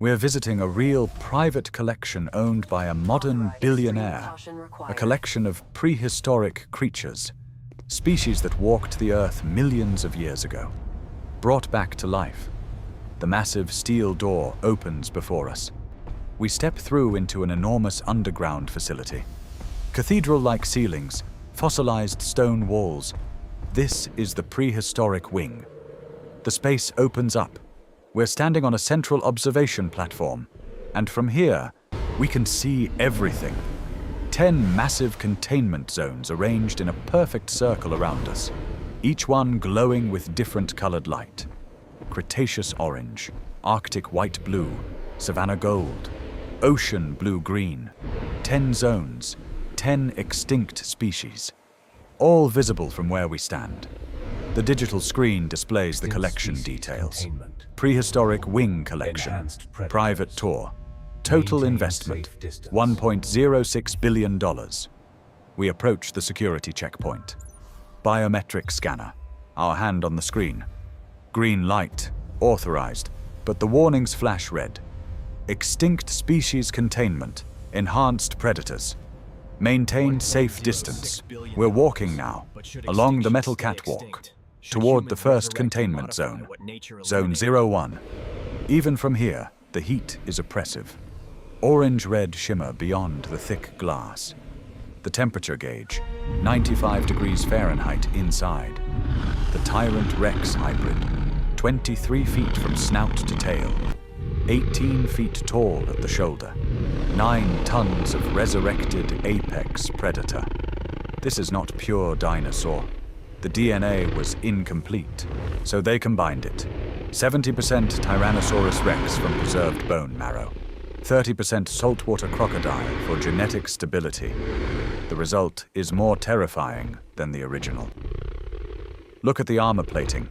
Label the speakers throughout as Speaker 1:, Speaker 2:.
Speaker 1: We're visiting a real private collection owned by a modern billionaire, a collection of prehistoric creatures, species that walked the Earth millions of years ago, brought back to life. The massive steel door opens before us. We step through into an enormous underground facility. Cathedral-like ceilings, fossilized stone walls. This is the prehistoric wing. The space opens up. We're standing on a central observation platform, and from here, we can see everything. 10 massive containment zones arranged in a perfect circle around us, each one glowing with different colored light. Cretaceous orange, Arctic white blue, savanna gold, ocean blue-green. 10 zones, 10 extinct species, all visible from where we stand. The digital screen displays the collection details. Prehistoric wing collection, private tour. Total investment, $1.06 billion. We approach the security checkpoint. Biometric scanner, our hand on the screen. Green light, authorized, but the warnings flash red. Extinct species containment, enhanced predators. Maintain safe distance. We're walking now, along the metal catwalk, toward the first containment zone, Zone 01. Even from here, the heat is oppressive. Orange-red shimmer beyond the thick glass. The temperature gauge, 95 degrees Fahrenheit inside. The Tyrant Rex hybrid, 23 feet from snout to tail. 18 feet tall at the shoulder. 9 tons of resurrected apex predator. This is not pure dinosaur. The DNA was incomplete, so they combined it. 70% Tyrannosaurus rex from preserved bone marrow. 30% saltwater crocodile for genetic stability. The result is more terrifying than the original. Look at the armor plating.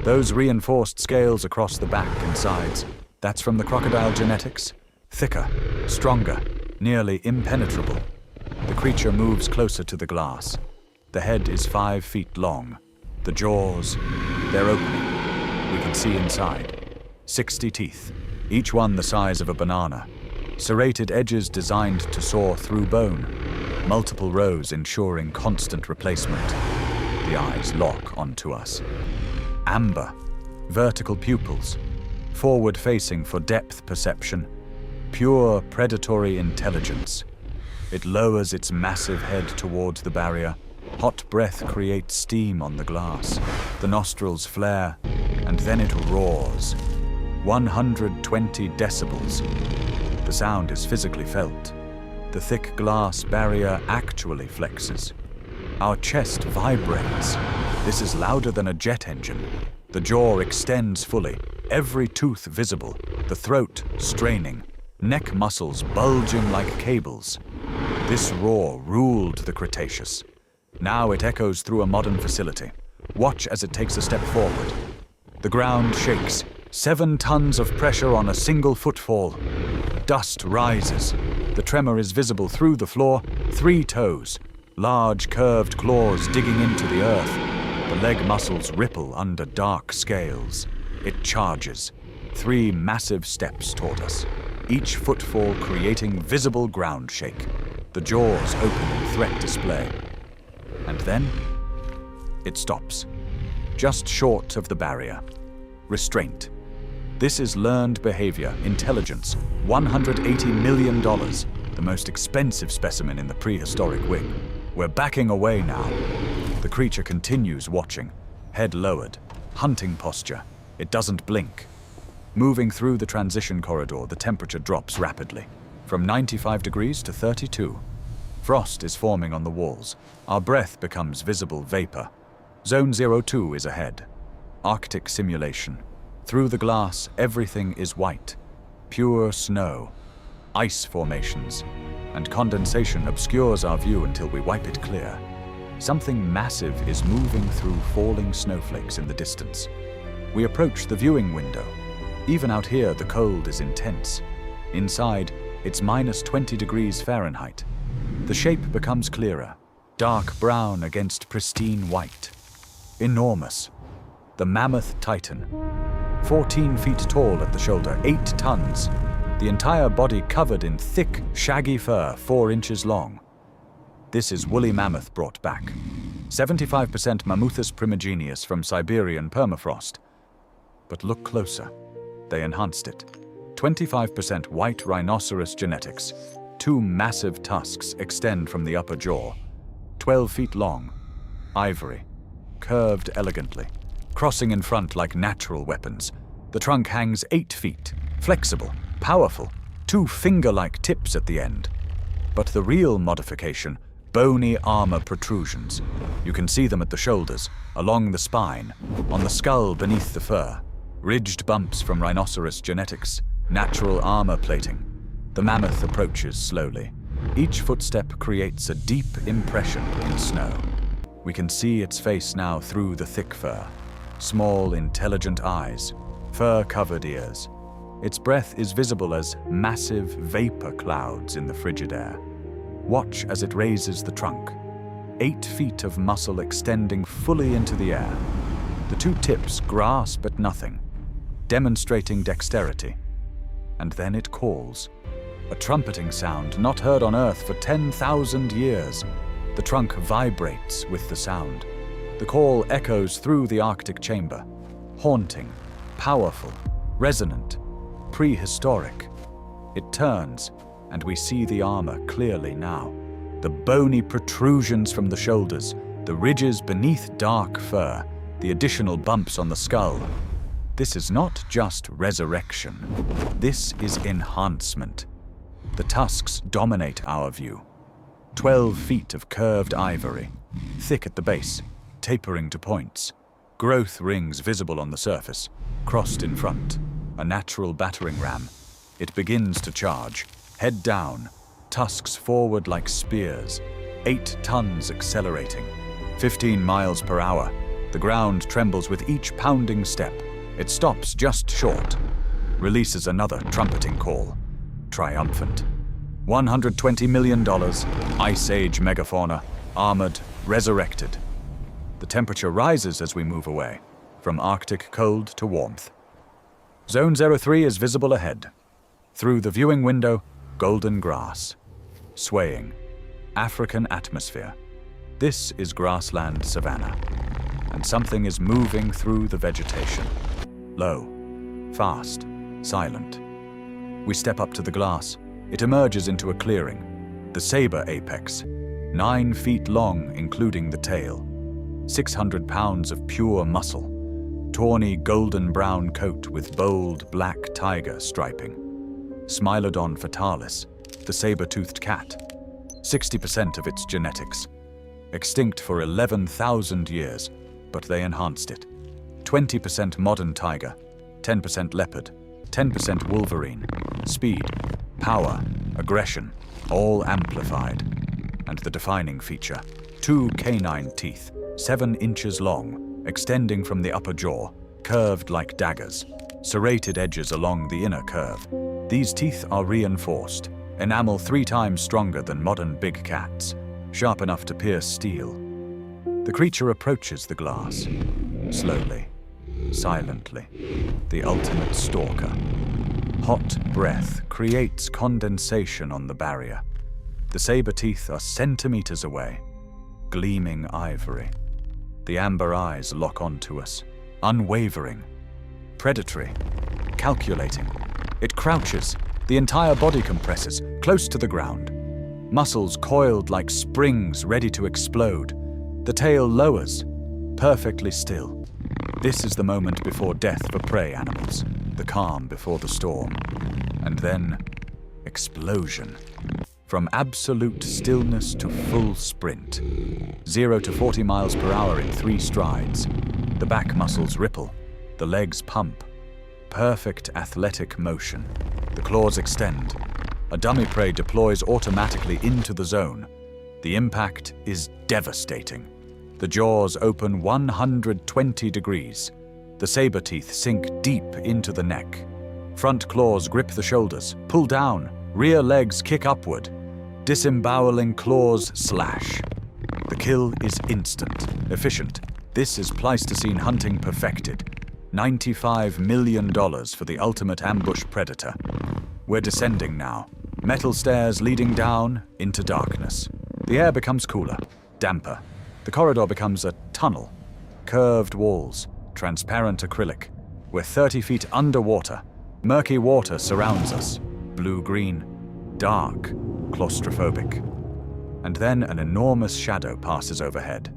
Speaker 1: Those reinforced scales across the back and sides. That's from the crocodile genetics. Thicker, stronger, nearly impenetrable. The creature moves closer to the glass. The head is 5 feet long. The jaws, they're opening. We can see inside. 60 teeth, each one the size of a banana. Serrated edges designed to saw through bone. Multiple rows ensuring constant replacement. The eyes lock onto us. Amber, vertical pupils. Forward-facing for depth perception. Pure predatory intelligence. It lowers its massive head towards the barrier. Hot breath creates steam on the glass. The nostrils flare, and then it roars. 120 decibels. The sound is physically felt. The thick glass barrier actually flexes. Our chest vibrates. This is louder than a jet engine. The jaw extends fully, every tooth visible, the throat straining, neck muscles bulging like cables. This roar ruled the Cretaceous. Now it echoes through a modern facility. Watch as it takes a step forward. The ground shakes. 7 tons of pressure on a single footfall. Dust rises. The tremor is visible through the floor. 3 toes. Large curved claws digging into the earth. The leg muscles ripple under dark scales. It charges. 3 massive steps toward us. Each footfall creating visible ground shake. The jaws open in threat display. And then, it stops. Just short of the barrier. Restraint. This is learned behavior, intelligence, $180 million, the most expensive specimen in the prehistoric wing. We're backing away now. The creature continues watching, head lowered, hunting posture. It doesn't blink. Moving through the transition corridor, the temperature drops rapidly, from 95 degrees to 32. Frost is forming on the walls. Our breath becomes visible vapor. Zone 02 is ahead. Arctic simulation. Through the glass, everything is white. Pure snow. Ice formations. And condensation obscures our view until we wipe it clear. Something massive is moving through falling snowflakes in the distance. We approach the viewing window. Even out here, the cold is intense. Inside, it's minus 20 degrees Fahrenheit. The shape becomes clearer, dark brown against pristine white. Enormous. The Mammoth Titan. 14 feet tall at the shoulder, 8 tons. The entire body covered in thick, shaggy fur, 4 inches long. This is woolly mammoth brought back. 75% Mammuthus primigenius from Siberian permafrost. But look closer. They enhanced it. 25% white rhinoceros genetics. 2 massive tusks extend from the upper jaw. 12 feet long. Ivory. Curved elegantly. Crossing in front like natural weapons. The trunk hangs 8 feet. Flexible. Powerful. 2 finger-like tips at the end. But the real modification, bony armor protrusions. You can see them at the shoulders, along the spine, on the skull beneath the fur. Ridged bumps from rhinoceros genetics. Natural armor plating. The mammoth approaches slowly. Each footstep creates a deep impression in snow. We can see its face now through the thick fur. Small, intelligent eyes. Fur-covered ears. Its breath is visible as massive vapor clouds in the frigid air. Watch as it raises the trunk. 8 feet of muscle extending fully into the air. The 2 tips grasp at nothing, demonstrating dexterity. And then it calls. A trumpeting sound not heard on Earth for 10,000 years. The trunk vibrates with the sound. The call echoes through the Arctic chamber. Haunting, powerful, resonant, prehistoric. It turns, and we see the armor clearly now. The bony protrusions from the shoulders, the ridges beneath dark fur, the additional bumps on the skull. This is not just resurrection. This is enhancement. The tusks dominate our view. 12 feet of curved ivory, thick at the base, tapering to points. Growth rings visible on the surface, crossed in front. A natural battering ram. It begins to charge. Head down, tusks forward like spears. 8 tons accelerating. 15 miles per hour. The ground trembles with each pounding step. It stops just short. Releases another trumpeting call. Triumphant. $120 million. Ice Age megafauna. Armored. Resurrected. The temperature rises as we move away, from Arctic cold to warmth. Zone 03 is visible ahead. Through the viewing window, golden grass. Swaying. African atmosphere. This is grassland savanna. And something is moving through the vegetation. Low. Fast. Silent. We step up to the glass. It emerges into a clearing. The Saber Apex. 9 feet long, including the tail. 600 pounds of pure muscle. Tawny golden-brown coat with bold black tiger striping. Smilodon fatalis, the saber-toothed cat. 60% of its genetics. Extinct for 11,000 years, but they enhanced it. 20% modern tiger, 10% leopard, 10% wolverine. Speed, power, aggression, all amplified. And the defining feature, 2 canine teeth, 7 inches long, extending from the upper jaw, curved like daggers, serrated edges along the inner curve. These teeth are reinforced, enamel 3 times stronger than modern big cats, sharp enough to pierce steel. The creature approaches the glass, slowly, silently, the ultimate stalker. Hot breath creates condensation on the barrier. The saber teeth are centimeters away, gleaming ivory. The amber eyes lock onto us, unwavering, predatory, calculating. It crouches, the entire body compresses, close to the ground. Muscles coiled like springs ready to explode. The tail lowers, perfectly still. This is the moment before death for prey animals, the calm before the storm. And then, explosion. From absolute stillness to full sprint. 0 to 40 miles per hour in 3 strides. The back muscles ripple, the legs pump. Perfect athletic motion. The claws extend. A dummy prey deploys automatically into the zone. The impact is devastating. The jaws open 120 degrees. The saber teeth sink deep into the neck. Front claws grip the shoulders, pull down. Rear legs kick upward. Disemboweling claws slash. The kill is instant, efficient. This is Pleistocene hunting perfected. $95 million for the ultimate ambush predator. We're descending now. Metal stairs leading down into darkness. The air becomes cooler, damper. The corridor becomes a tunnel. Curved walls, transparent acrylic. We're 30 feet underwater. Murky water surrounds us. Blue-green, dark, claustrophobic. And then an enormous shadow passes overhead.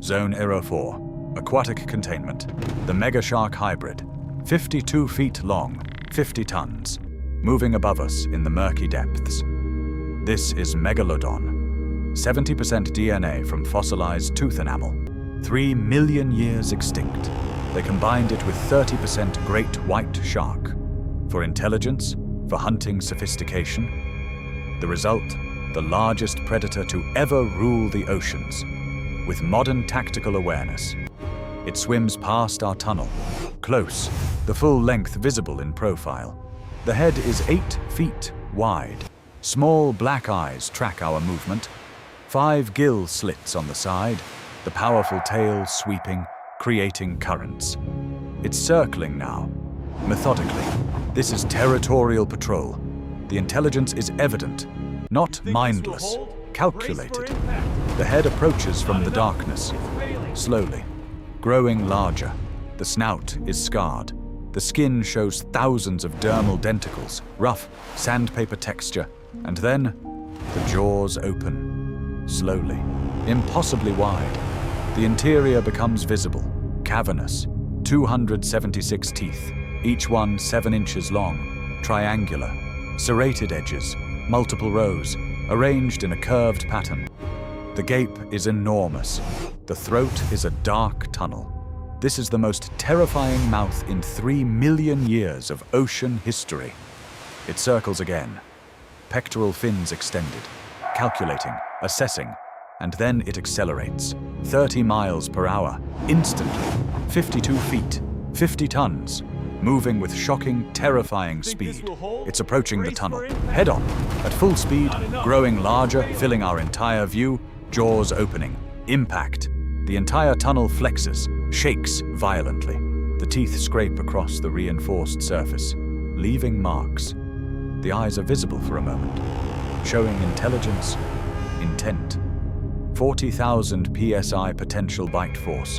Speaker 1: Zone 04, aquatic containment. The mega shark hybrid, 52 feet long, 50 tons, moving above us in the murky depths. This is Megalodon, 70% DNA from fossilized tooth enamel, 3 million years extinct. They combined it with 30% great white shark. For intelligence, for hunting sophistication. The result, the largest predator to ever rule the oceans, with modern tactical awareness. It swims past our tunnel, close, the full length visible in profile. The head is 8 feet wide. Small black eyes track our movement. 5 gill slits on the side, the powerful tail sweeping, creating currents. It's circling now, methodically. This is territorial patrol. The intelligence is evident, not mindless, calculated. The head approaches from the darkness, slowly, growing larger. The snout is scarred. The skin shows thousands of dermal denticles, rough, sandpaper texture, and then the jaws open, slowly, impossibly wide. The interior becomes visible, cavernous, 276 teeth, each one 7 inches long, triangular, serrated edges, multiple rows, arranged in a curved pattern. The gape is enormous. The throat is a dark tunnel. This is the most terrifying mouth in 3 million years of ocean history. It circles again. Pectoral fins extended, calculating, assessing, and then it accelerates. 30 miles per hour, instantly. 52 feet, 50 tons, moving with shocking, terrifying speed. It's approaching the tunnel, head on, at full speed, growing larger, filling our entire view, jaws opening, impact. The entire tunnel flexes, shakes violently. The teeth scrape across the reinforced surface, leaving marks. The eyes are visible for a moment, showing intelligence, intent. 40,000 PSI potential bite force.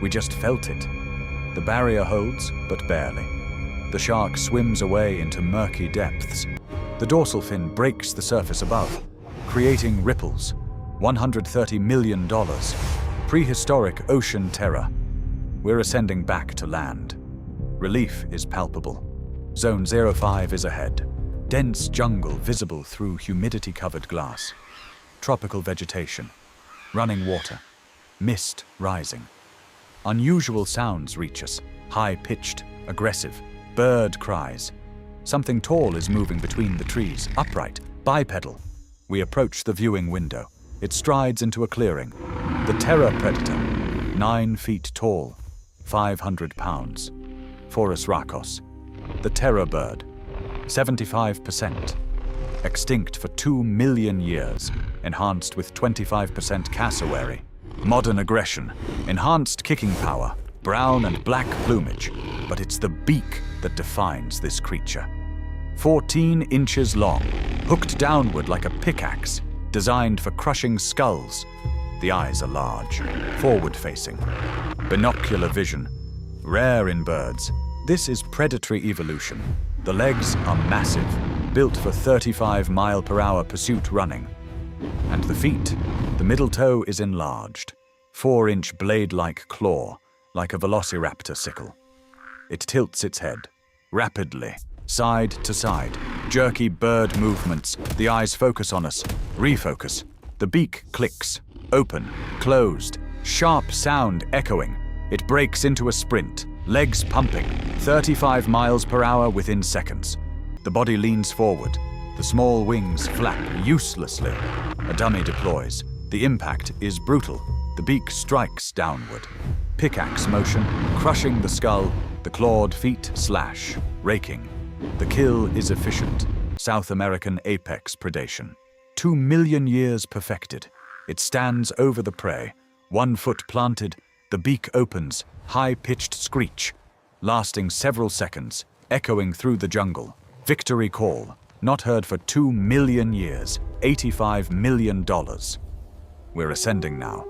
Speaker 1: We just felt it. The barrier holds, but barely. The shark swims away into murky depths. The dorsal fin breaks the surface above, creating ripples. $130 million. Prehistoric ocean terror. We're ascending back to land. Relief is palpable. Zone 05 is ahead. Dense jungle visible through humidity-covered glass. Tropical vegetation. Running water. Mist rising. Unusual sounds reach us. High-pitched, aggressive. Bird cries. Something tall is moving between the trees, upright, bipedal. We approach the viewing window. It strides into a clearing. The terror predator, 9 feet tall, 500 pounds. Forus racos. The terror bird, 75%. Extinct for 2 million years, enhanced with 25% cassowary. Modern aggression, enhanced kicking power, brown and black plumage. But it's the beak that defines this creature. 14 inches long, hooked downward like a pickaxe, designed for crushing skulls. The eyes are large, forward-facing. Binocular vision, rare in birds. This is predatory evolution. The legs are massive, built for 35-mile-per-hour pursuit running. And the feet, the middle toe is enlarged. 4-inch blade-like claw, like a velociraptor sickle. It tilts its head, rapidly, side to side. Jerky bird movements. The eyes focus on us. Refocus. The beak clicks. Open. Closed. Sharp sound echoing. It breaks into a sprint. Legs pumping. 35 miles per hour within seconds. The body leans forward. The small wings flap uselessly. A dummy deploys. The impact is brutal. The beak strikes downward. Pickaxe motion, crushing the skull. The clawed feet slash, raking. The kill is efficient. South American apex predation. 2 million years perfected. It stands over the prey. 1 foot planted. The beak opens. High-pitched screech. lasting several seconds, echoing through the jungle. Victory call, not heard for 2 million years, $85 million. We're ascending now,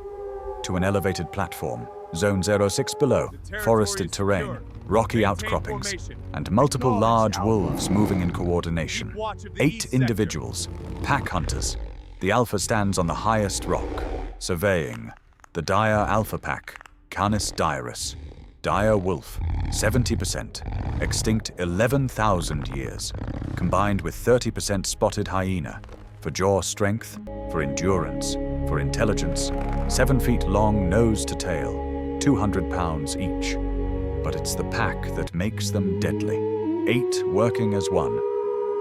Speaker 1: to an elevated platform, Zone 06 below, forested terrain, rocky outcroppings, and multiple large wolves moving in coordination. 8 individuals, pack hunters. The alpha stands on the highest rock, surveying. The dire alpha pack, Canis dirus. Dire wolf, 70%, extinct 11,000 years, combined with 30% spotted hyena, for jaw strength, for endurance, for intelligence, 7 feet long nose to tail, 200 pounds each. But it's the pack that makes them deadly. 8 working as one.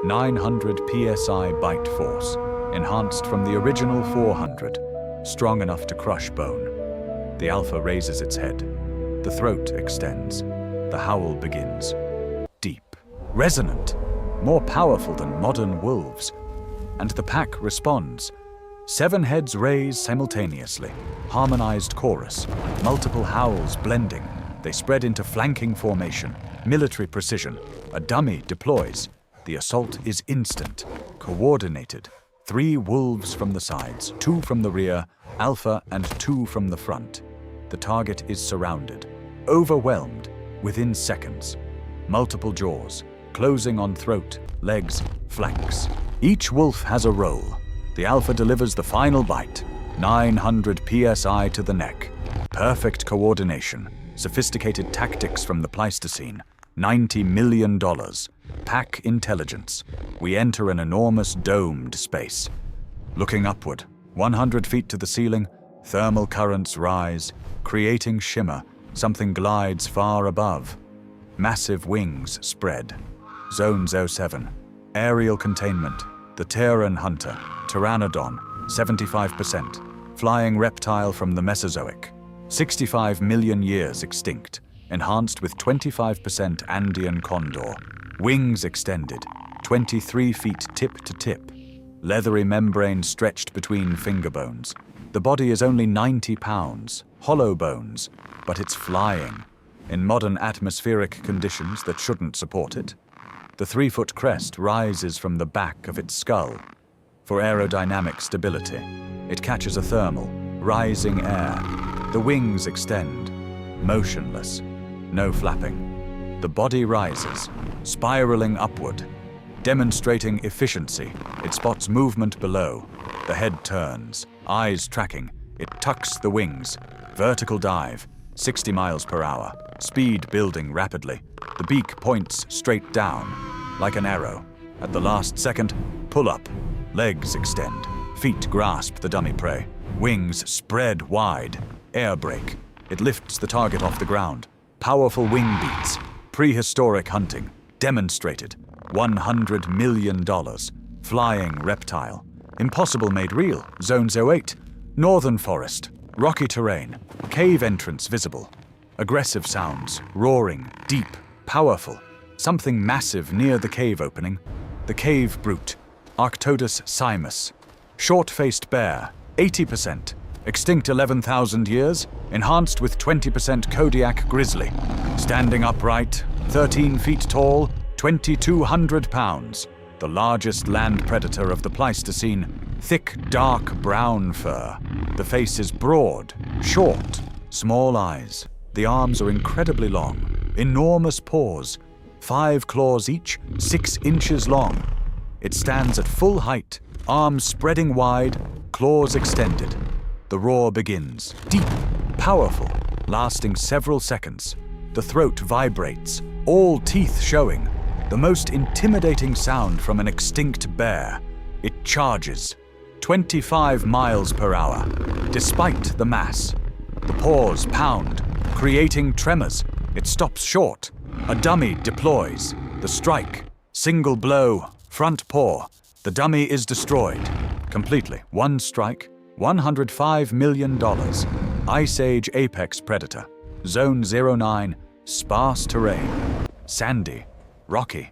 Speaker 1: 900 PSI bite force, enhanced from the original 400, strong enough to crush bone. The alpha raises its head. The throat extends. The howl begins. Deep, resonant, more powerful than modern wolves. And the pack responds. 7 heads raise simultaneously, harmonized chorus, multiple howls blending. They spread into flanking formation, military precision. A dummy deploys. The assault is instant, coordinated. 3 wolves from the sides, 2 from the rear, alpha and 2 from the front. The target is surrounded, overwhelmed, within seconds. Multiple jaws, closing on throat, legs, flanks. Each wolf has a role. The alpha delivers the final bite, 900 PSI to the neck. Perfect coordination, sophisticated tactics from the Pleistocene, $90 million. Pack intelligence. We enter an enormous domed space. Looking upward, 100 feet to the ceiling, thermal currents rise, creating shimmer. Something glides far above. Massive wings spread. Zone 07. Aerial containment. The Pteran Hunter, Pteranodon, 75%. Flying reptile from the Mesozoic. 65 million years extinct. Enhanced with 25% Andean condor. Wings extended. 23 feet tip to tip. Leathery membrane stretched between finger bones. The body is only 90 pounds. Hollow bones. But it's flying. In modern atmospheric conditions that shouldn't support it. The 3-foot crest rises from the back of its skull. For aerodynamic stability, it catches a thermal, rising air. The wings extend, motionless, no flapping. The body rises, spiraling upward, demonstrating efficiency. It spots movement below. The head turns, eyes tracking. It tucks the wings. Vertical dive, 60 miles per hour. Speed building rapidly. The beak points straight down, like an arrow. At the last second, pull up. Legs extend. Feet grasp the dummy prey. Wings spread wide. Air brake. It lifts the target off the ground. Powerful wing beats. Prehistoric hunting. Demonstrated. $100 million. Flying reptile. Impossible made real. Zone 08. Northern forest. Rocky terrain. Cave entrance visible. Aggressive sounds. Roaring. Deep. Powerful. Something massive near the cave opening. The cave brute. Arctodus simus. Short-faced bear. 80%. Extinct 11,000 years. Enhanced with 20% Kodiak grizzly. Standing upright. 13 feet tall. 2,200 pounds. The largest land predator of the Pleistocene. Thick, dark brown fur. The face is broad, short, small eyes. The arms are incredibly long. Enormous paws. 5 claws each, 6 inches long. It stands at full height, arms spreading wide, claws extended. The roar begins. Deep, powerful, lasting several seconds. The throat vibrates, all teeth showing. The most intimidating sound from an extinct bear. It charges. 25 miles per hour, despite the mass. The paws pound, creating tremors. It stops short. A dummy deploys. The strike. Single blow. Front paw. The dummy is destroyed. Completely. One strike. $105 million. Ice Age Apex Predator. Zone 09. Sparse terrain. Sandy. Rocky.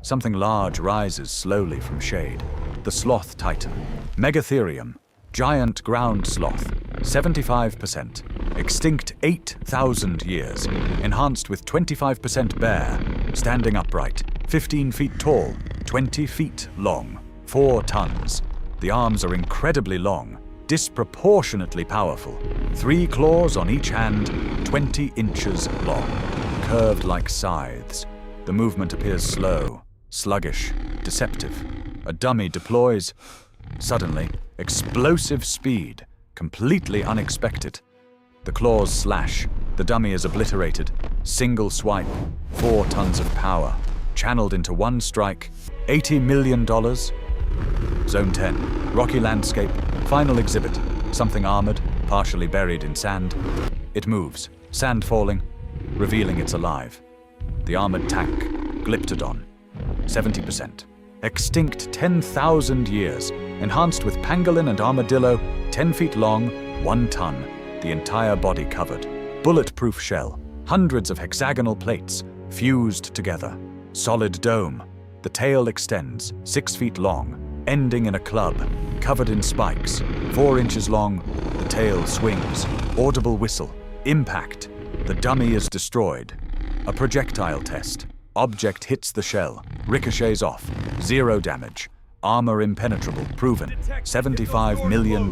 Speaker 1: Something large rises slowly from shade. The Sloth Titan. Megatherium. Giant ground sloth. 75%. Extinct 8,000 years, enhanced with 25% bare, standing upright, 15 feet tall, 20 feet long, 4 tons. The arms are incredibly long, disproportionately powerful. 3 claws on each hand, 20 inches long, curved like scythes. The movement appears slow, sluggish, deceptive. A dummy deploys. Suddenly, explosive speed, completely unexpected. The claws slash, the dummy is obliterated. Single swipe, 4 tons of power, channeled into one strike, $80 million. Zone 10, rocky landscape, final exhibit, something armored, partially buried in sand. It moves, sand falling, revealing it's alive. The armored tank, Glyptodon, 70%. Extinct 10,000 years, enhanced with pangolin and armadillo, 10 feet long, 1 ton, the entire body covered. Bulletproof shell, hundreds of hexagonal plates, fused together. Solid dome. The tail extends, 6 feet long, ending in a club, covered in spikes, 4 inches long. The tail swings, audible whistle, impact. The dummy is destroyed. A projectile test. Object hits the shell, ricochets off, 0 damage. Armor impenetrable, proven, $75 million.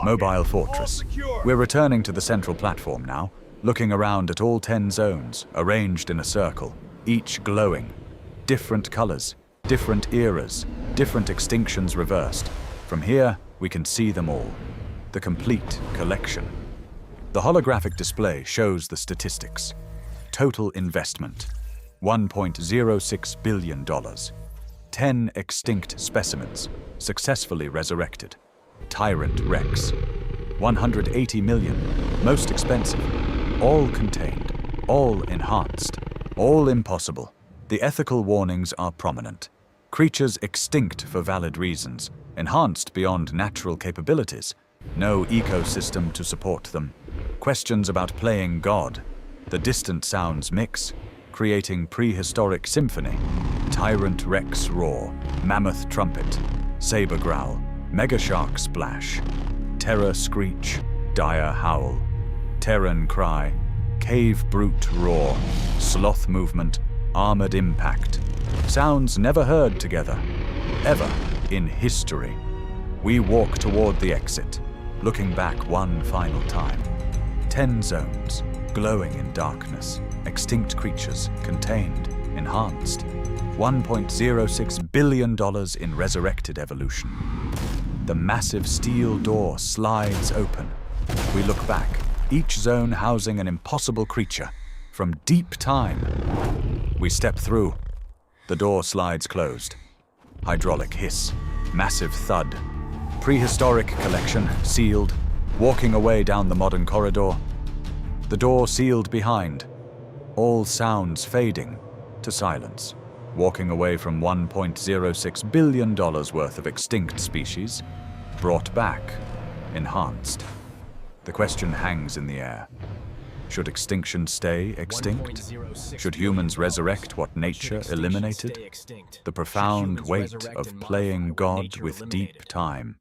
Speaker 1: Mobile fortress. We're returning to the central platform now, looking around at all 10 zones, arranged in a circle, each glowing. Different colors, different eras, different extinctions reversed. From here, we can see them all. The complete collection. The holographic display shows the statistics. Total investment, $1.06 billion. 10 extinct specimens, successfully resurrected. Tyrant Rex, $180 million, most expensive. All contained, all enhanced, all impossible. The ethical warnings are prominent. Creatures extinct for valid reasons, enhanced beyond natural capabilities. No ecosystem to support them. Questions about playing God. The distant sounds mix, creating prehistoric symphony. Tyrant Rex roar, Mammoth trumpet, Saber growl, Mega shark splash, Terror screech, dire howl, Pteran cry, Cave brute roar, Sloth movement, armored impact. Sounds never heard together, ever in history. We walk toward the exit, looking back one final time. 10 zones, glowing in darkness, extinct creatures, contained, enhanced. $1.06 billion in resurrected evolution. The massive steel door slides open. We look back, each zone housing an impossible creature from deep time. We step through. The door slides closed. Hydraulic hiss, massive thud. Prehistoric collection sealed, walking away down the modern corridor. The door sealed behind, all sounds fading to silence. Walking away from $1.06 billion worth of extinct species, brought back, enhanced. The question hangs in the air. Should extinction stay extinct? Should humans resurrect what nature eliminated? The profound weight of playing God with deep time.